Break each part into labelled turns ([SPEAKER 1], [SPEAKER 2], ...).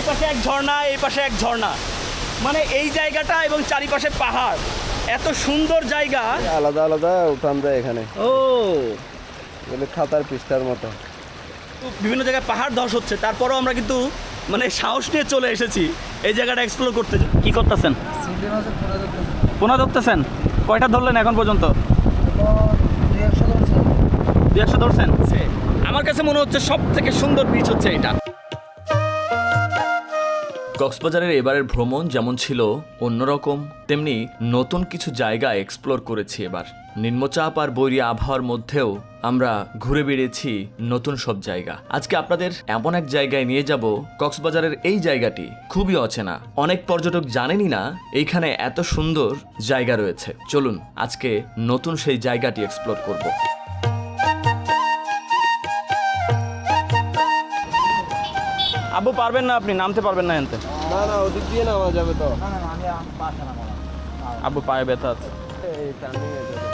[SPEAKER 1] পাশে এক ঝর্ণা, এই পাশে এক ঝর্ণা, মানে এই জায়গাটা এবং চারিপাশে পাহাড়, এত সুন্দর জায়গা।
[SPEAKER 2] আলাদা আলাদা উঠান যায় এখানে,
[SPEAKER 1] ও
[SPEAKER 2] এগুলো খাতার পৃষ্ঠার মতো।
[SPEAKER 1] বিভিন্ন জায়গায় পাহাড় ধস হচ্ছে, তারপরেও আমরা কিন্তু মানে সাহস নিয়ে চলে এসেছি এই জায়গাটা এক্সপ্লোর করতে। কি করতেছেন? পোনা ধরতেছেন? কয়টা ধরলেন এখন পর্যন্ত? 200 ধরছেন? আমার কাছে মনে হচ্ছে সব থেকে সুন্দর বিচ হচ্ছে এটা।
[SPEAKER 3] কক্সবাজারের এবারের ভ্রমণ যেমন ছিল অন্যরকম, তেমনি নতুন কিছু জায়গা এক্সপ্লোর করেছি এবার। নিম্নচাপ আর বৈরী আবহাওয়ার মধ্যেও আমরা ঘুরে বেড়িয়েছি নতুন সব জায়গা। আজকে আপনাদের এমন এক জায়গায় নিয়ে যাব, কক্সবাজারের এই জায়গাটি খুবই অচেনা, অনেক পর্যটক জানেনই না এইখানে এত সুন্দর জায়গা রয়েছে। চলুন আজকে নতুন সেই জায়গাটি এক্সপ্লোর করব।
[SPEAKER 1] আব্বু পারবেন না, আপনি নামতে পারবেন না এনতে?
[SPEAKER 2] না না, ওদিক দিয়ে নামা যাবে তো।
[SPEAKER 1] আব্বু পায়ে ব্যথা আছে।
[SPEAKER 2] এই টার্নিং এ যাবে।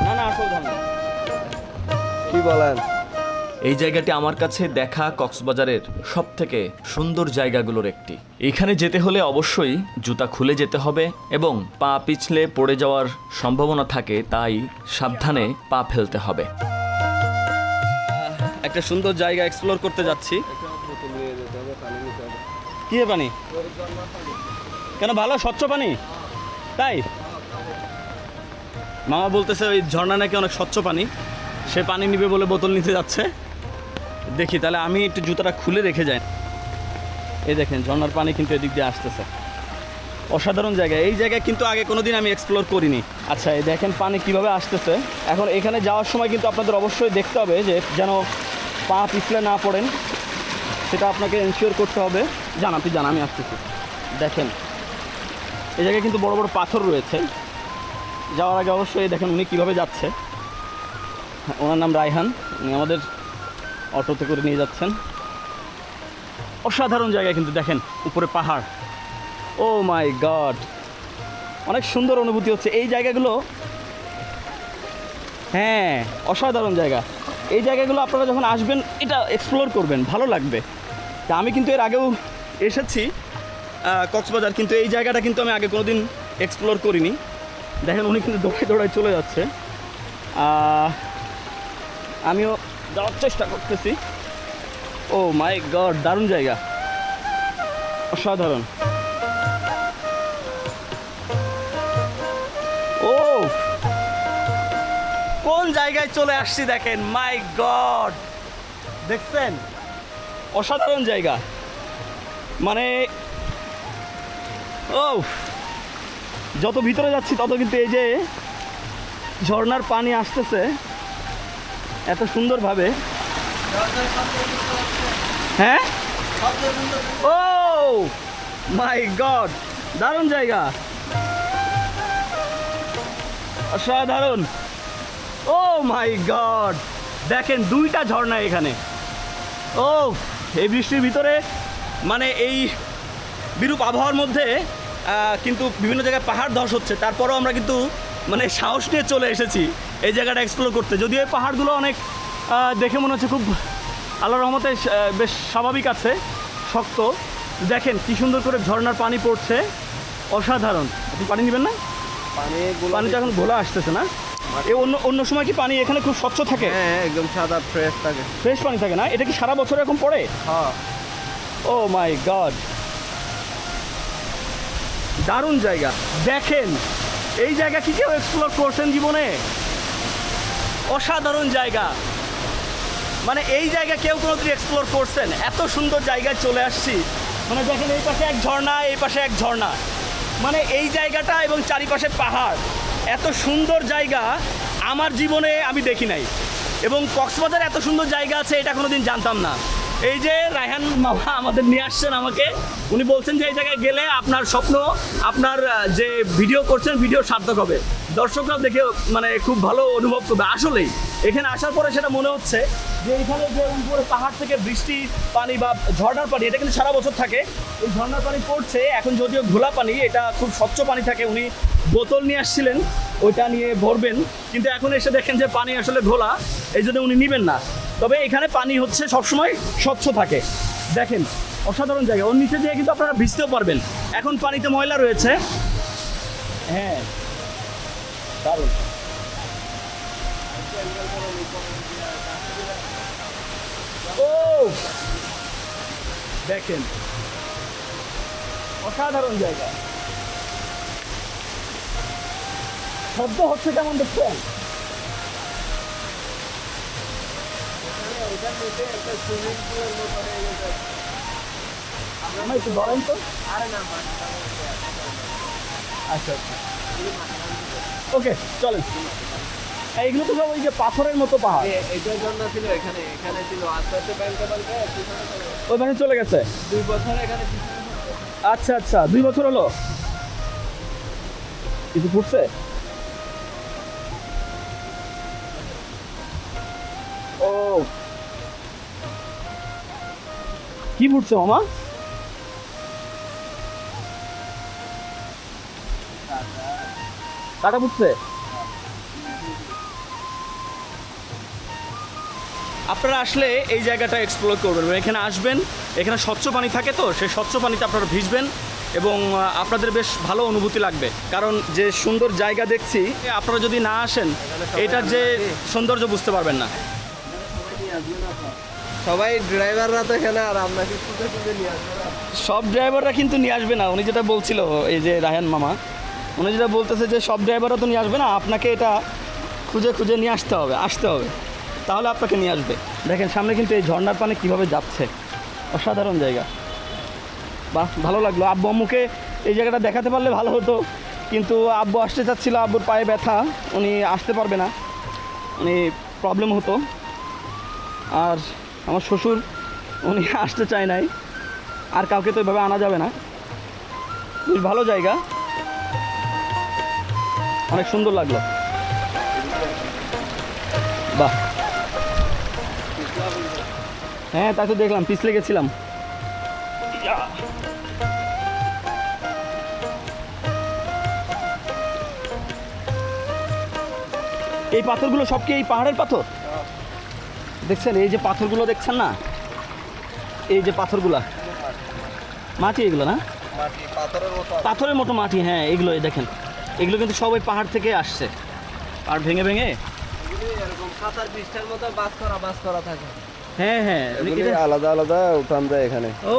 [SPEAKER 1] না না, আসল ধরুন।
[SPEAKER 2] কি বলেন?
[SPEAKER 3] এই জায়গাটি আমার কাছে দেখা কক্সবাজারের সব থেকে সুন্দর জায়গাগুলোর একটি। এখানে যেতে হলে অবশ্যই জুতা খুলে যেতে হবে এবং পা পিছলে পড়ে যাওয়ার সম্ভাবনা থাকে, তাই সাবধানে পা ফেলতে হবে।
[SPEAKER 1] একটা সুন্দর জায়গা এক্সপ্লোর করতে যাচ্ছি।
[SPEAKER 2] বোতল নিয়ে যেতে হবে, পানি নিতে হবে।
[SPEAKER 1] কি পানি? কেন, ভালো স্বচ্ছ পানি? তাই মামা বলতেছে ওই ঝর্ণা নাকি অনেক স্বচ্ছ পানি, সে পানি নিবে বলে বোতল নিতে যাচ্ছে। দেখি তাহলে আমি একটু জুতাটা খুলে রেখে যাই। এই দেখেন ঝর্ণার পানি কিন্তু এদিক দিয়ে আসতেছে। অসাধারণ জায়গা। এই জায়গায় কিন্তু আগে কোনোদিন আমি এক্সপ্লোর করিনি। আচ্ছা, এই দেখেন পানি কিভাবে আসতেছে। এখন এখানে যাওয়ার সময় কিন্তু আপনাদের অবশ্যই দেখতে হবে যে যেন পা পিছলে না পড়েন, সেটা আপনাকে এনশিওর করতে হবে। আপনি জান, আমি আসতেছি। দেখেন এই জায়গায় কিন্তু বড় বড় পাথর রয়েছে। যাওয়ার আগে অবশ্যই দেখেন উনি কীভাবে যাচ্ছে। ওনার নাম রায়হান, উনি আমাদের অটোতে করে নিয়ে যাচ্ছেন। অসাধারণ জায়গা কিন্তু, দেখেন উপরে পাহাড়। ও মাই গড, অনেক সুন্দর অনুভূতি হচ্ছে এই জায়গাগুলো। হ্যাঁ, অসাধারণ জায়গা। এই জায়গাগুলো আপনারা যখন আসবেন এটা এক্সপ্লোর করবেন, ভালো লাগবে। তা আমি কিন্তু এর আগেও এসেছি কক্সবাজার, কিন্তু এই জায়গাটা কিন্তু আমি আগে কোনোদিন এক্সপ্লোর করিনি। দেখেন উনি কিন্তু দৌড়ায় দৌড়ায় চলে যাচ্ছে, আমিও যাওয়ার চেষ্টা করতেছি। ও মাই গড, দারুণ জায়গা, অসাধারণ। ও কোন জায়গায় চলে আসছি দেখেন, মাই গড, দেখছেন? অসাধারণ জায়গা। মানে ও যত ভিতরে যাচ্ছি তত কিন্তু এই যে ঝর্ণার পানি আসতেছে এত সুন্দরভাবে। হ্যাঁ, ও মাই গড, দারুণ জায়গা, অসাধারণ। ও মাই গড, দেখেন দুইটা ঝর্ণা এখানে। ও এই বৃষ্টির ভিতরে, মানে এই বিরূপ আবহাওয়ার মধ্যে কিন্তু বিভিন্ন জায়গায় পাহাড় ধস হচ্ছে, তারপরেও আমরা কিন্তু মানে সাহস নিয়ে চলে এসেছি এই জায়গাটা এক্সপ্লোর করতে। যদিও এই পাহাড়গুলো অনেক দেখে মনে হচ্ছে খুব আল্লাহর রহমতে বেশ স্বাভাবিক আছে, শক্ত। দেখেন কি সুন্দর করে ঝর্ণার পানি পড়ছে, অসাধারণ। আপনি পানি নেবেন না? পানিটা এখন ঘোলা আসতেছে না? এই অন্য সময় কি পানি এখানে খুব স্বচ্ছ থাকে?
[SPEAKER 2] হ্যাঁ, একদম সাদা ফ্রেশ থাকে,
[SPEAKER 1] ফ্রেশ পানি থাকে না? এটা কি সারা বছর এরকম পড়ে?
[SPEAKER 2] হ্যাঁ।
[SPEAKER 1] ও মাই গড, দারুণ জায়গা। দেখেন এই জায়গা কি কেউ এক্সপ্লোর করছেন জীবনে? অসাধারণ জায়গা। মানে এই জায়গা কেউ কোনোদিন এক্সপ্লোর করছেন? এত সুন্দর জায়গায় চলে আসছি। মানে দেখেন এই পাশে এক ঝর্ণা, এই পাশে এক ঝর্ণা, মানে এই জায়গাটা এবং চারিপাশে পাহাড়, এত সুন্দর জায়গা আমার জীবনে আমি দেখি নাই। এবং কক্সবাজার এত সুন্দর জায়গা আছে এটা কোনোদিন জানতাম না। এই যে রায়হান মামা আমাদের নিয়ে আসছেন আমাকে, উনি বলছেন যে এই জায়গায় গেলে আপনার স্বপ্ন, আপনার যে ভিডিও করছেন ভিডিও সার্থক হবে, দর্শকরাও দেখে মানে খুব ভালো অনুভব করবে। আসলেই এখানে আসার পরে সেটা মনে হচ্ছে যে এখানে যে উপরে পাহাড় থেকে বৃষ্টি পানি বা ঝর্ণার পানি, এটা কিন্তু সারা বছর থাকে। এই ঝর্ণার পানি পড়ছে, এখন যদিও ঘোলা পানি, এটা খুব স্বচ্ছ পানি থাকে। উনি বোতল নিয়ে আসছিলেন, ওইটা নিয়ে ভরবেন, কিন্তু এখন এসে দেখেন যে পানি আসলে ঘোলা, এই জন্য উনি নেবেন না। তবে এখানে পানি হচ্ছে সবসময় স্বচ্ছ থাকে। দেখেন অসাধারণ জায়গা, ওর নিচে দিয়ে কিন্তু আপনারা ভিজতেও পারবেন। এখন পানিতে ময়লা রয়েছে। হ্যাঁ দারুণ। ও দেখেন অসাধারণ জায়গা। শব্দ হচ্ছে কেমন দেখছেন? আমার একটু ধরেন তো। আচ্ছা আচ্ছা ওকে চলেন। এইগুলো তো সব ওই যে পাথরের মতো পাহাড়।
[SPEAKER 2] এইটার জন্য ছিল এখানে, এখানে ছিল আস্তে আস্তে ব্যাংকে
[SPEAKER 1] ওইখানে চলে গেছে।
[SPEAKER 2] 2 বছর এখানে
[SPEAKER 1] আচ্ছা আচ্ছা 2 বছর হলো। কিছু ফুটছে? ও কি ফুটছে মামা? কাটা ফুটছে। আপনারা আসলে এই জায়গাটা এক্সপ্লোর করবেন, এখানে আসবেন, এখানে স্বচ্ছ পানি থাকে, তো সেই স্বচ্ছ পানিতে আপনারা ভিজবেন এবং আপনাদের বেশ ভালো অনুভূতি লাগবে। কারণ যে সুন্দর জায়গা দেখছি, আপনারা যদি না আসেন এটার যে সৌন্দর্য বুঝতে পারবেন না।
[SPEAKER 2] সবাই ড্রাইভাররা তো এখানে, আর আপনাকে খুঁজে খুঁজে নিয়ে আসবে না।
[SPEAKER 1] সব ড্রাইভাররা কিন্তু নিয়ে আসবে না। উনি যেটা বলছিল, এই যে রায়হান মামা, উনি যেটা বলতেছে যে সব ড্রাইভাররা তো নিয়ে আসবে না, আপনাকে এটা খুঁজে খুঁজে নিয়ে আসতে হবে, তাহলে আপনাকে নিয়ে আসবে। দেখেন সামনে কিন্তু এই ঝর্ণার পানি কীভাবে যাচ্ছে, অসাধারণ জায়গা। বাহ ভালো লাগলো। আব্বু আম্মুকে এই জায়গাটা দেখাতে পারলে ভালো হতো, কিন্তু আব্বু আসতে চাচ্ছিল, আব্বুর পায়ে ব্যথা, উনি আসতে পারবে না, উনি প্রবলেম হতো। আর আমার শ্বশুর, উনি আসতে চায় নাই। আর কাউকে তো এভাবে আনা যাবে না। বেশ ভালো জায়গা, অনেক সুন্দর লাগলো। বাহ হ্যাঁ তাই তো দেখলাম, পিছলে গেছিলাম। এই পাথরগুলো সব কি এই পাহাড়ের পাথর দেখছেন? এই যে পাথরগুলো দেখছেন না, এই যে পাথরগুলা মাটি, এগুলো না পাথরের মতো মাটি। হ্যাঁ এগুলো দেখেন, এগুলো কিন্তু সব ওই পাহাড় থেকে আসছে, আর ভেঙে ভেঙে
[SPEAKER 2] এরকম খাতার পৃষ্ঠার মতো বাস করা থাকে।
[SPEAKER 1] হ্যাঁ হ্যাঁ
[SPEAKER 2] আলাদা আলাদা উঠান যায় এখানে।
[SPEAKER 1] ও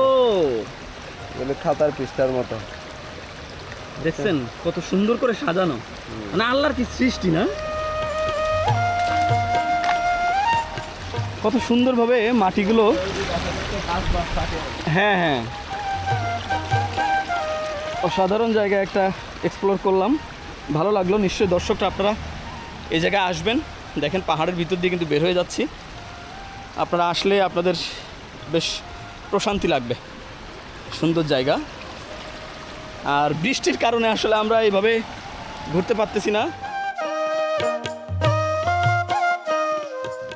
[SPEAKER 2] এগুলো খাতার পৃষ্ঠার মতো।
[SPEAKER 1] দেখছেন কত সুন্দর করে সাজানো, মানে আল্লাহর কি সৃষ্টি না, কত সুন্দরভাবে মাটিগুলো। হ্যাঁ হ্যাঁ অসাধারণ জায়গা একটা এক্সপ্লোর করলাম, ভালো লাগলো। নিশ্চয়ই দর্শকরা আপনারা এই জায়গায় আসবেন। দেখেন পাহাড়ের ভিতর দিয়ে কিন্তু বের হয়ে যাচ্ছি, আপনারা আসলে আপনাদের বেশ প্রশান্তি লাগবে, সুন্দর জায়গা। আর বৃষ্টির কারণে আসলে আমরা এইভাবে ঘুরতে পারতেছি না।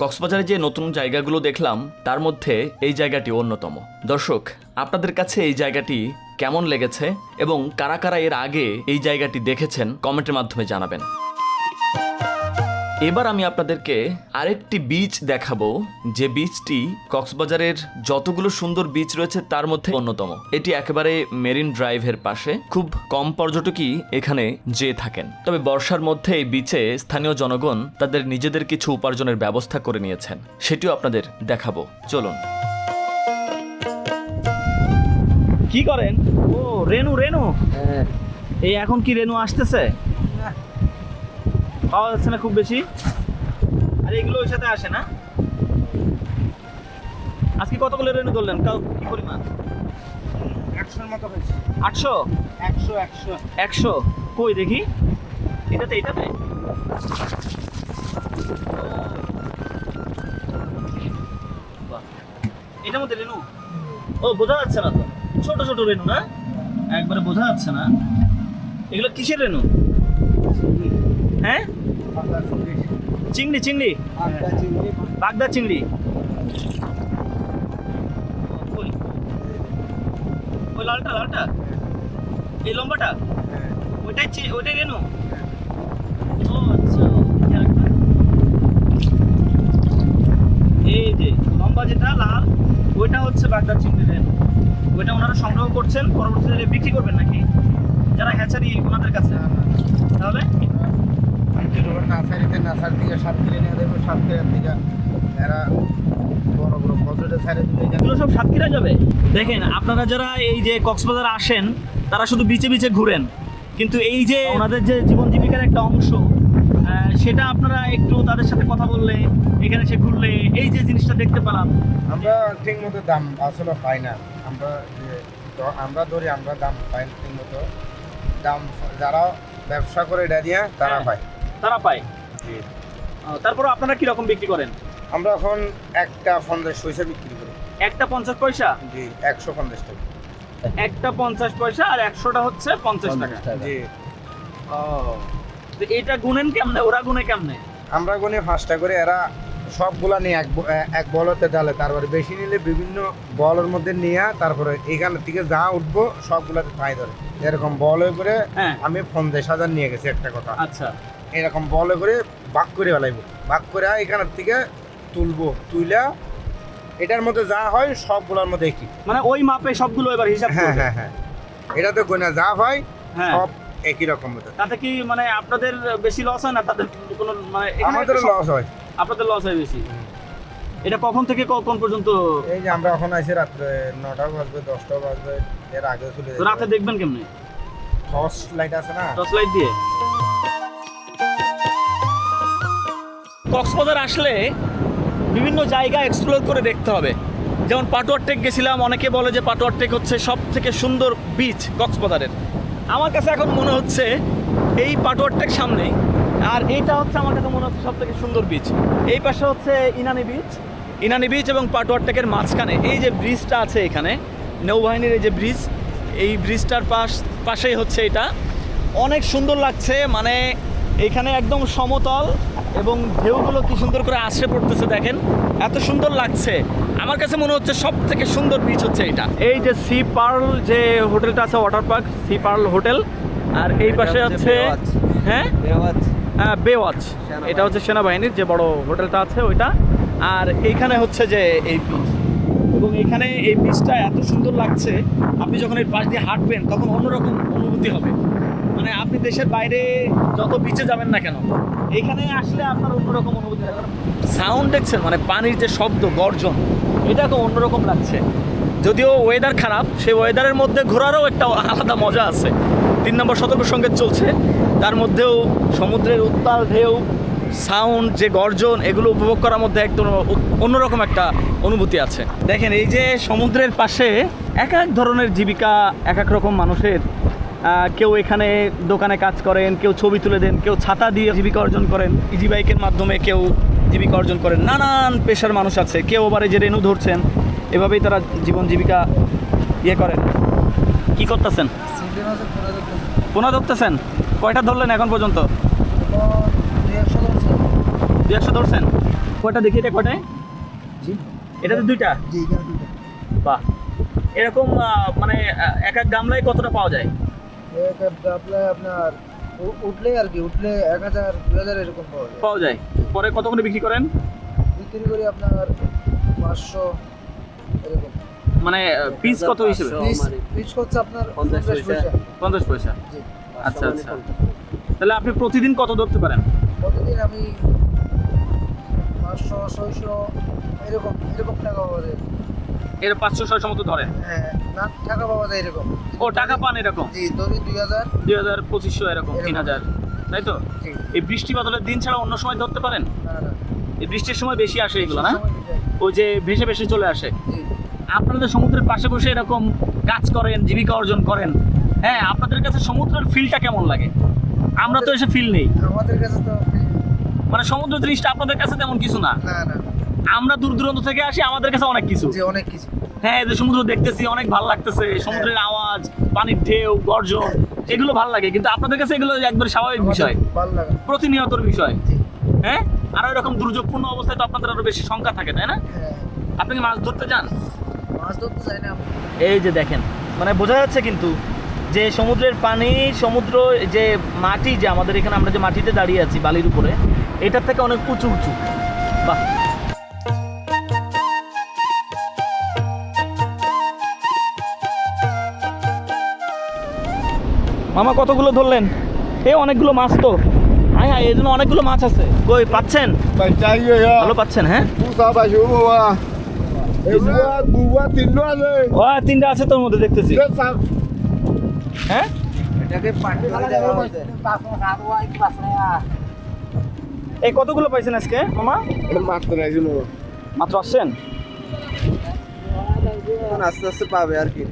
[SPEAKER 3] কক্সবাজারে যে নতুন জায়গাগুলো দেখলাম তার মধ্যে এই জায়গাটি অন্যতম। দর্শক, আপনাদের কাছে এই জায়গাটি কেমন লেগেছে এবং কারা কারা এর আগে এই জায়গাটি দেখেছেন কমেন্টের মাধ্যমে জানাবেন। এবার আমি আপনাদেরকে আরেকটি বিচ দেখাবো, যে বিচটি কক্সবাজারের যতগুলো সুন্দর বিচ রয়েছে তার মধ্যে অন্যতম। এটি একেবারে মেরিন ড্রাইভের পাশে, খুব কম পর্যটকই এখানে যেয়ে থাকেন। তবে বর্ষার মধ্যে এই বিচে স্থানীয় জনগণ তাদের নিজেদের কিছু উপার্জনের ব্যবস্থা করে নিয়েছেন, সেটিও আপনাদের দেখাবো। চলুন।
[SPEAKER 1] কি করেন? ও রেনু, রেনু
[SPEAKER 2] হ্যাঁ
[SPEAKER 1] এই এখন কি রেনু আসতেছে? পাওয়া যাচ্ছে না খুব বেশি। আর এগুলো ওই সাথে আসে না। আজকে কতগুলো রেনু ধরলেন? কি পরিমাণ?
[SPEAKER 2] 100-এর মতো হয়েছে।
[SPEAKER 1] 800? 100 কই দেখি, এটাতে বাহ, এটার মধ্যে রেনু। ও বোঝা যাচ্ছে না তো, ছোট ছোট রেনু না, একবারে বোঝা যাচ্ছে না। এগুলো কিসের রেনু? হ্যাঁ চিংড়ি, চিংড়ি, বাগদা চিংড়ি। ওই লালটা, লালটা, এই লম্বাটা, ওইটাই রেনু। ও আচ্ছা, এই যে লম্বা যেটা লাল ওইটা হচ্ছে বাগদা চিংড়ি দেন, ওইটা ওনারা সংগ্রহ করছেন, পরবর্তীতে বিক্রি করবেন নাকি যারা হ্যাচারি ওনাদের কাছে? তাহলে
[SPEAKER 2] নাসার দিকে সাতক্ষীরা নিয়ে দেবো, সাতক্ষীরার দিকে এরা বড় বড় ফসলে ছেড়ে দিতে
[SPEAKER 1] এগুলো সব সাতক্ষীরা যাবে। দেখেন আপনারা যারা এই যে কক্সবাজার আসেন তারা শুধু বিচে বিচে ঘুরেন, কিন্তু এই যে ওনাদের যে জীবন জীবিকার একটা অংশ সেটা আপনারা একটু তাদের সাথে কথা বললে, এখানে সে ঘুরলে এই যে জিনিসটা দেখতে পেলাম।
[SPEAKER 2] আমরা ঠিক মতো দাম আসলে পাই না, আমরা ধরি আমরা দাম পাই ঠিক মতো, দাম যারা ব্যবসা করে এটা দিয়ে তারা
[SPEAKER 1] হ্যাঁ।
[SPEAKER 2] পায়।
[SPEAKER 1] তারা পায়।
[SPEAKER 2] জি।
[SPEAKER 1] তারপর আপনারা কি রকম বিক্রি করেন?
[SPEAKER 2] আমরা এখন একটা 50 পয়সা বিক্রি করি।
[SPEAKER 1] একটা 50 পয়সা?
[SPEAKER 2] জি, 150 টাকা।
[SPEAKER 1] একটা 50 পয়সা আর 100টা হচ্ছে 50 টাকা।
[SPEAKER 2] জি।
[SPEAKER 1] ও, তো এটা গুনেন কেমনে, ওরা গুনে কেমনে?
[SPEAKER 2] আমরা গুনি 5টা করে, এরা সবগুলা নিয়ে এক বলতে ডালে, তারপরে বেশি নিলে বিভিন্ন বলের মধ্যে নিয়ে তারপরে এখান থেকে যা উঠবো সবগুলাতে ঠাই ধরে। এরকম বলে করে
[SPEAKER 1] হ্যাঁ।
[SPEAKER 2] আমি 50,000 নিয়ে গেছি একটা কথা।
[SPEAKER 1] আচ্ছা,
[SPEAKER 2] এরকম বলে করে ভাগ করে ফেলাইবো, ভাগ করে এখানের থেকে তুলবো, তুইলা এটার মধ্যে যা হয় সবগুলোর মধ্যে একই।
[SPEAKER 1] মানে ওই মাপে সবগুলো এবার হিসাব
[SPEAKER 2] হ্যাঁ
[SPEAKER 1] করবে?
[SPEAKER 2] হ্যাঁ হ্যাঁ, এটা তো গোনা যা হয়
[SPEAKER 1] হ্যাঁ।
[SPEAKER 2] সব একই রকম মতো।
[SPEAKER 1] তাতে কি মানে আপনাদের বেশি লস হয় না? তাদের কোনো মানে এখানে
[SPEAKER 2] আমাদের
[SPEAKER 1] একটা
[SPEAKER 2] লস হয়।
[SPEAKER 1] আপনাদের লস হয় বেশি। এটা কখন থেকে কখন পর্যন্ত?
[SPEAKER 2] এই যে আমরা এখন আইছি রাত্রে 9টা বাজবে, 10টা বাজবে, এর আগে চলে
[SPEAKER 1] তো রাতে দেখবেন কেমনে?
[SPEAKER 2] টর্চ লাইট আছে না,
[SPEAKER 1] টর্চ লাইট দিয়ে। কক্সবাজার আসলে বিভিন্ন জায়গা এক্সপ্লোর করে দেখতে হবে। যেমন পাটুয়ার টেক গেছিলাম, অনেকে বলে যে পাটুয়ার টেক হচ্ছে সব থেকে সুন্দর বিচ কক্সবাজারের। আমার কাছে এখন মনে হচ্ছে এই পাটুয়ার টেক সামনেই, আর এইটা হচ্ছে আমার কাছে মনে হচ্ছে সব থেকে সুন্দর বিচ। এই পাশে হচ্ছে ইনানি বিচ এবং পাটুয়ার টেকের মাঝখানে এই যে ব্রিজটা আছে এখানে, নৌবাহিনীর এই যে ব্রিজ, এই ব্রিজটার পাশেই হচ্ছে এটা। অনেক সুন্দর লাগছে, মানে এখানে একদম সমতল এবং ঢেউগুলো কি সুন্দর করে আছড়ে পড়তেছে দেখেন, এত সুন্দর লাগছে। আমার কাছে মনে হচ্ছে সব থেকে সুন্দর বিচ হচ্ছে এটা। এই যে সি পার্ল যে হোটেলটা আছে, water park sea pearl hotel, আর এই পাশে হচ্ছে হ্যাঁ বে ওয়াচ, এটা হচ্ছে সেনাবাহিনীর যে বড় হোটেলটা আছে ওইটা। আর এইখানে হচ্ছে যে এই বিচ, এবং এখানে এই বিচটা এত সুন্দর লাগছে, আপনি যখন এর পাশ দিয়ে হাঁটবেন তখন অন্যরকম অনুভূতি হবে। মানে আপনি দেশের বাইরে যত বিচে যাবেন না কেন, এখানে আসলে আপনার অন্যরকম অনুভূতি হবে। সাউন্ড দেখছেন, মানে পানির যে শব্দ, গর্জন, এটা তো অন্যরকম লাগছে। যদিও ওয়েদার খারাপ, সেই ওয়েদারের মধ্যে ঘোরারও একটা আলাদা মজা আছে। 3 নম্বর সতর্ক সংকেত চলছে, তার মধ্যেও সমুদ্রের উত্তাল ঢেউ, সাউন্ড, যে গর্জন, এগুলো উপভোগ করার মধ্যে একদম অন্যরকম একটা অনুভূতি আছে। দেখেন এই যে সমুদ্রের পাশে এক এক ধরনের জীবিকা, এক এক রকম মানুষের। কেউ এখানে দোকানে কাজ করেন, কেউ ছবি তুলে দেন, কেউ ছাতা দিয়ে জীবিকা অর্জন করেন, ইজি বাইকের মাধ্যমে কেউ জীবিকা অর্জন করেন, নানান পেশার মানুষ আছে। কেউ আবার এই যে রেনু ধরছেন, এভাবেই তারা জীবন জীবিকা ইয়ে করেন। কি করতেছেন? পোনা ধরতেছেন? কয়টা ধরলেন এখন পর্যন্ত? 200 ধরছেন? কয়টা দেখি, এটা কয়টায়? এটাতে 2টা? বাহ। এরকম মানে এক এক গামলায় কতটা পাওয়া যায়?
[SPEAKER 2] আপনার উঠলে আর কি, উঠলে 1000 2000 এরকম
[SPEAKER 1] পাওয়া যায়। পরে কত করে বিক্রি করেন?
[SPEAKER 2] বিক্রি করি আপনার 500 এরকম।
[SPEAKER 1] মানে পিস কত হিসেবে?
[SPEAKER 2] পিস হচ্ছে আপনার 50 পয়সা।
[SPEAKER 1] 50 পয়সা। আচ্ছা আচ্ছা। তাহলে আপনি প্রতিদিন কত ধরতে পারেন?
[SPEAKER 2] প্রতিদিন আমি 500 600 এরকম টাকা পাওয়া যায়।
[SPEAKER 1] এর 500-600 মতো ধরে?
[SPEAKER 2] হ্যাঁ, না টাকা পাওয়া যায় এরকম।
[SPEAKER 1] ও টাকা পান এরকম?
[SPEAKER 2] জি, ধরি 2000
[SPEAKER 1] 2500 এরকম, 3000, তাই তো? এই বৃষ্টি বাদলের দিন ছাড়া অন্য সময় ধরতে পারেন?
[SPEAKER 2] না না,
[SPEAKER 1] এই বৃষ্টির সময় বেশি আসে এগুলো না?
[SPEAKER 2] সময় দিতে হয়।
[SPEAKER 1] ওই যে ভেসে ভেসে চলে আসে।
[SPEAKER 2] জি।
[SPEAKER 1] আপনাদের সমুদ্রের পাশে বসে এরকম কাজ করেন, জীবিকা অর্জন করেন, হ্যাঁ, আপনাদের কাছে সমুদ্রের ফিলটা কেমন লাগে? আমরা তো এসে ফিল নেই,
[SPEAKER 2] আমাদের কাছে তো
[SPEAKER 1] মানে সমুদ্র জিনিসটা আপনাদের কাছে তেমন কিছু না।
[SPEAKER 2] না না,
[SPEAKER 1] আমরা দূর দূরান্ত থেকে আসি, আমাদের কাছে অনেক কিছু।
[SPEAKER 2] যে অনেক কিছু।
[SPEAKER 1] হ্যাঁ, এই যে সমুদ্র দেখতেছি, অনেক ভালো লাগতেছে, সমুদ্রের আওয়াজ, পানির ঢেউ, গর্জন, এগুলো ভালো লাগে। কিন্তু আপনাদের কাছে এগুলো একবার স্বাভাবিক বিষয়,
[SPEAKER 2] ভালো লাগে।
[SPEAKER 1] প্রতিনিয়তর বিষয়।
[SPEAKER 2] জি।
[SPEAKER 1] হ্যাঁ, আর এরকম দুর্যোগপূর্ণ অবস্থায় তো আপনাদের আরো বেশি সংখ্যা থাকে, তাই না?
[SPEAKER 2] হ্যাঁ,
[SPEAKER 1] আপনি কি মাছ ধরতে যান?
[SPEAKER 2] মাছ ধরতে চাই না।
[SPEAKER 1] এই যে দেখেন, মানে বোঝা যাচ্ছে কিন্তু যে সমুদ্রের পানি, সমুদ্র, যে মাটি, যে আমাদের এখানে আমরা যে মাটিতে দাঁড়িয়ে আছি বালির উপরে, এটার থেকে অনেক উঁচু উঁচু। বাহ। মামা কতগুলো ধরলেন? এ অনেকগুলো মাছ তো। হ্যাঁ হ্যাঁ, এই জন্য অনেকগুলো মাছ আছে। কই পাচ্ছেন? ভালো পাচ্ছেন? হ্যাঁ, ও তিনটা আছে তোর মধ্যে দেখতেছি। হ্যাঁ, এই কতগুলো পাইছেন আজকে মামা? মাত্র আসছেন?
[SPEAKER 2] আস্তে আস্তে পাবে আর কি।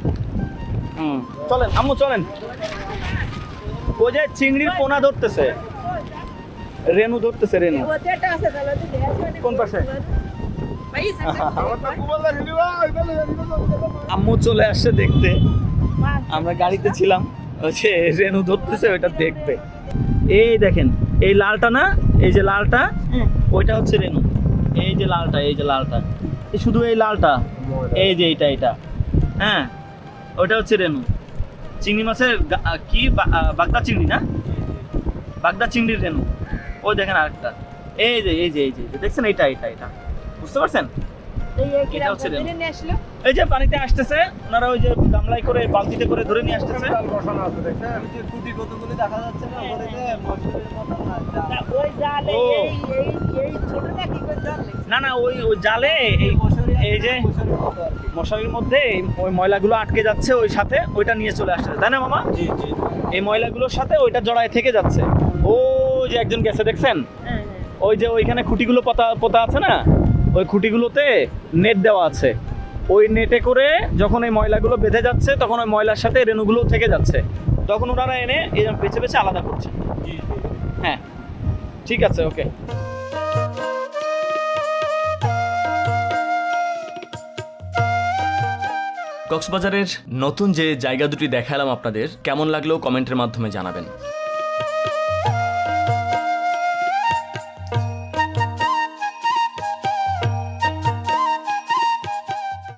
[SPEAKER 1] চলেন আম্মু চলেন। ওই যে চিংড়ির পোনা ধরতেছে, রেনু ধরতেছে, রেনু। কোন পাশে? আম্মু চলে আসছে দেখতে, আমরা গাড়িতে ছিলাম, হচ্ছে রেনু ধরতেছে ওইটা দেখতে। এই দেখেন, এই লালটা না, এই যে লালটা, ওইটা হচ্ছে রেনু। এই যে লালটা, এই যে লালটা, এই শুধু এই লালটা, এই যে এটা, হ্যাঁ, ওইটা হচ্ছে রেনু। চিংড়ি মাছের কি বাগদা চিংড়ি না, বাগদা চিংড়ির রেনু। ওই দেখেন আরেকটা, এই যে দেখছেন, এটা বুঝতে পারছেন? এটা হচ্ছে রেনু। এই যে পানিতে আসতেছে, ওনারা ওই যে গামলায় করে বালতিতে করে ধরে নিয়ে আসতেছে। না ওই জালে এই যে মশারির মধ্যে ওই ময়লাগুলো আটকে যাচ্ছে, ওই সাথে ওইটা নিয়ে চলে আসছে, তাই না মামা? এই ময়লাগুলোর সাথে ওইটা জড়ায় থেকে যাচ্ছে। ও যে একজন গেছে দেখছেন, ওই যে ওইখানে খুঁটিগুলো পোতা আছে না, ওই খুঁটিগুলোতে নেট দেওয়া আছে। ওই নেটে করে যখন এই ময়লাগুলো বেঁধে যাচ্ছে, তখন ওই ময়লার সাথে রেণুগুলো থেকে যাচ্ছে, তখন ওনারা এনে এই বেছে আলাদা করছে। হ্যাঁ, ঠিক আছে, ওকে।
[SPEAKER 3] কক্সবাজারের নতুন যে জায়গা দুটি দেখালাম আপনাদের, কেমন লাগলো কমেন্টের মাধ্যমে জানাবেন।